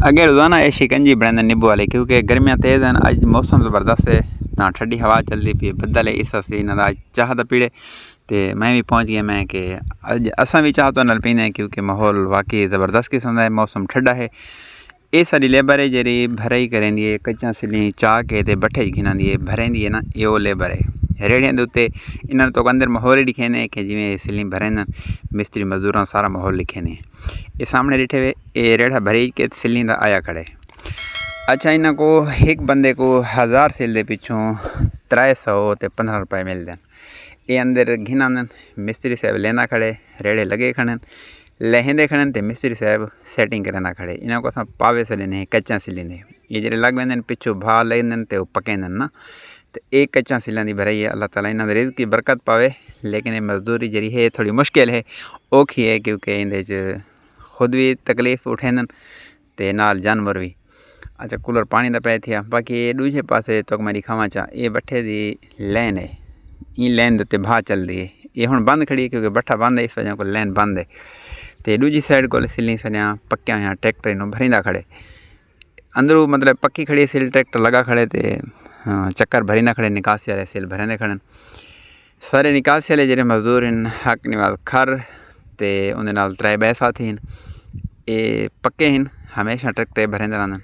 अगे रोज़ाना ये शिकंजी बनाते नींबू वाले, क्योंकि गर्मियाँ तेज़ हैं। अज मौसम ज़बरदस्त है, ना ठंडी हवा चलती पी, बदल है इस वास्ते ना अज चाह दा पीड़े। तो मैं भी पहुँच गया मैं कि अज असा भी चाह तो नल पीने हैं, क्योंकि माहौल वाकई ज़बरदस्त किस्म का है, मौसम ठंडा है। ये सारी लेबर है जी भराई करेंदी है, कच्चा सिली चाह के ते बट्ठे घिनाती है, भरेंदी है ना, ये वो लेबर है। रेड़ियां के उत्ते इन्होंने तो अंदर माहौल ही लिखे ने कि जिमें सिली भरें मिस्त्री मजदूर सारा माहौल लिखे ने। ये सामने डिठे हुए ये रेड़ा भरी के सिली का आया खड़े। अच्छा, इन्हों को एक बंदे को 1000 सिल के पिछों 300 ते 15 रुपये मिलते हैं। ये अंदर घिना मिस्त्री साहब लेना खड़े, रेड़े लगे खड़े लहेंदे खड़े तो मिस्त्री साहब सैटिंग करना खड़े। इन्हों को अस पावे सलेंदे कच्चा सिलेंदे, ये जो लग वेंदे पिछू भा लेंदे तो पकेंदे ना। तो एक कच्चा सिलों की भराई है। अल्लाह ताला इन्होंने रिज़्क़ की बरकत पावे। लेकिन ये मजदूरी जी है थोड़ी मुश्किल है, औखी है, क्योंकि इंदे खुद भी तकलीफ उठेंदे ते नाल जानवर भी। अच्छा, कूलर पानी का पै थिया। बाकी ये दूजे पासे तो मैं दिखावा चाह, ये बट्ठे की लैन है, ये लैन उत्ते भा चलती है। ये हुण बंद खड़ी है, क्योंकि बट्ठा बंद है, इस वजह को लैन बंद है। तो दूजी साइड को सिली सरिया पक्या हुआ ट्रैक्टर इन्हों भरींदा खड़े। अंदरों मतलब पक्की खड़ी सिल ट्रैक्टर लगा खड़े ते चक्कर भरींदा खड़े, निकासी वाले सिल भरेंदे खड़े। सारे निकासी वाले जो मजदूर हैं हक निवाज खर ते उन्हें नाल 3 बै साथी हैं, ये पक्के हैं, हमेशा ट्रैक्टर भरेंदे रहंदे।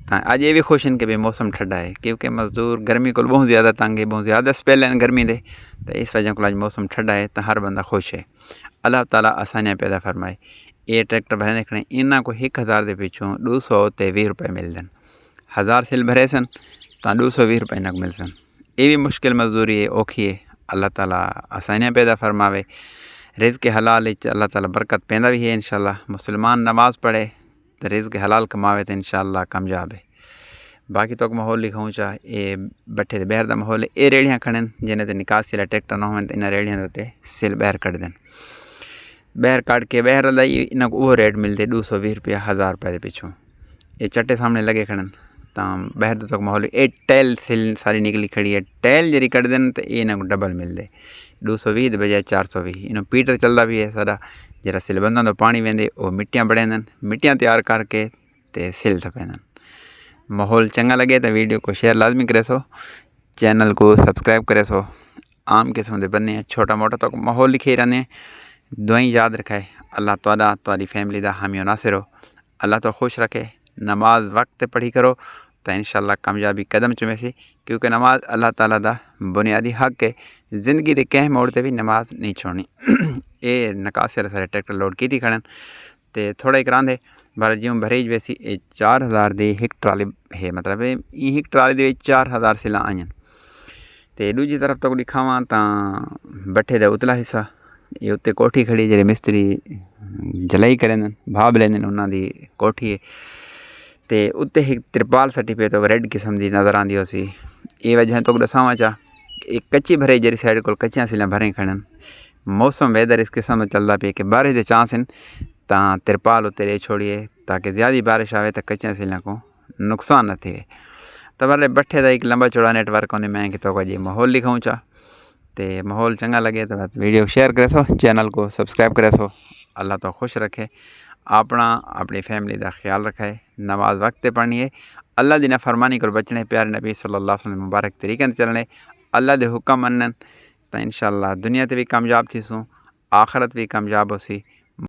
तो अज ये भी खुश हैं कि भाई मौसम ठंडा है, क्योंकि मजदूर गर्मी को बहुत ज़्यादा तंग है, बहुत ज़्यादा स्पेल हैं गर्मी दे। तो इस वजह को अज मौसम ठंडा है, तो हर बंदा खुश है। अल्लाह ताला आसानियाँ पैदा फरमाए। ये ट्रैक्टर भरने खड़े, इन्हों को 1000 के पिछों 220 रुपये मिलते हैं। 1000 सिल भरे सन तो 220 रुपये इन्हों को मिल सन। ये भी मुश्किल मजदूरी है, औखी है। अल्लाह ताला आसानियाँ पैदा फरमावे। रिज़्क़ हलाल अल्लाह ताला बरकत पैदा भी है। इंशाअल्लाह मुसलमान नमाज पढ़े तो रिज़्क़ हलाल कमावे तो इंशाअल्लाह कामयाब है। बाकी तो माहौल लिखाऊँ चाह, ये बट्ठे बहर का माहौल है। ये रेड़ियाँ खड़े जिन्हें तो निकासी वाला ट्रैक्टर ना हो, इन रेड़ियाँ उत्ते सिल बहर कट दें। बहर काट के बहर लाई इन्हों को वो रेट मिलते 220 रुपया 1000 रुपये के पिछों। ये चट्टे सामने लगे खड़े तो बहर तक माहौल ये टैल सिल सारी निकली खड़ी है। टैल जी कट दें तो ये इन्हों को डबल मिलते 220 के बजाय 420। इन्हों पीटर चलता भी है सारा, जरा सिल बंदा तो पानी वेंदे वो मिट्टियाँ बढ़ेंदन, मिट्टियाँ तैयार करके ते सिल थपेंदन। माहौल चंगा लगे तो वीडियो को शेयर लाजमी करे सो, चैनल को सब्सक्राइब करे सो। आम किस्म के बंदे छोटा मोटा तो माहौल लिखे रहने। दुआई याद रखे, अल्लाह तुहाडा तुहाडी फैमिली का हामी नासिर हो। अल्लाह तो खुश रखे। नमाज वक्त पढ़ी करो तो इंशाअल्लाह कामयाबी कदम चुमे सी, क्योंकि नमाज अल्लाह ताला दा बुनियादी हक है। जिंदगी के कह मोड़ ते भी नमाज नहीं छोड़नी। ये नकासे सारे ट्रैक्टर लोड की थी खड़न तो थोड़ा ही करांदे बार ज्यों भरेज वैसी। ये 4000 दी एक ट्राली है, मतलब एक ट्राली दे 4000 सिला आईन। तो दूजी तरफ तो दिखावा तो बट्ठे का उतला हिस्सा ये उत्ते कोठी खड़ी जे मिस्त्री जलाई करें भाव लेंदे उन्होंने कोठी है। तो उत्ते एक त्रिपाल सटी पे तो रेड किस्म की नज़र आती उसी। ये वजह तो दसावा चाह, एक कच्ची भरे जी साइड को कच्चियाँ सिलें भरें खड़न। मौसम वैदर इस किस्म चलता पे कि बारिश के चांस हैं, तो त्रिपाल उत्ते ले छोड़िए ताकि ज़्यादा बारिश आए तो कच्चियाँ सिलें को नुकसान न थे। तो वाले बट्ठे का एक लंबा चौड़ा नेटवर्क होने मैं कि तो जी माहौल लिखाऊँ चाह, तो माहौल चंगा लगे तो बस वीडियो शेयर करे सो, चैनल को सब्सक्राइब करे सो। अल्लाह तो खुश रखे, अपना अपनी फैमिली का ख्याल रखे, नमाज वक्त पढ़नी है, अल्लाह की नाफरमानी को बचने, प्यारे नबी सल्लल्लाहु अलैहि वसल्लम मुबारक तरीके चलने, अल्लाह के हुक्म मनन तो इंशाअल्लाह दुनिया ते भी कामयाब थी सूँ, आखरत भी कामयाब हो सी।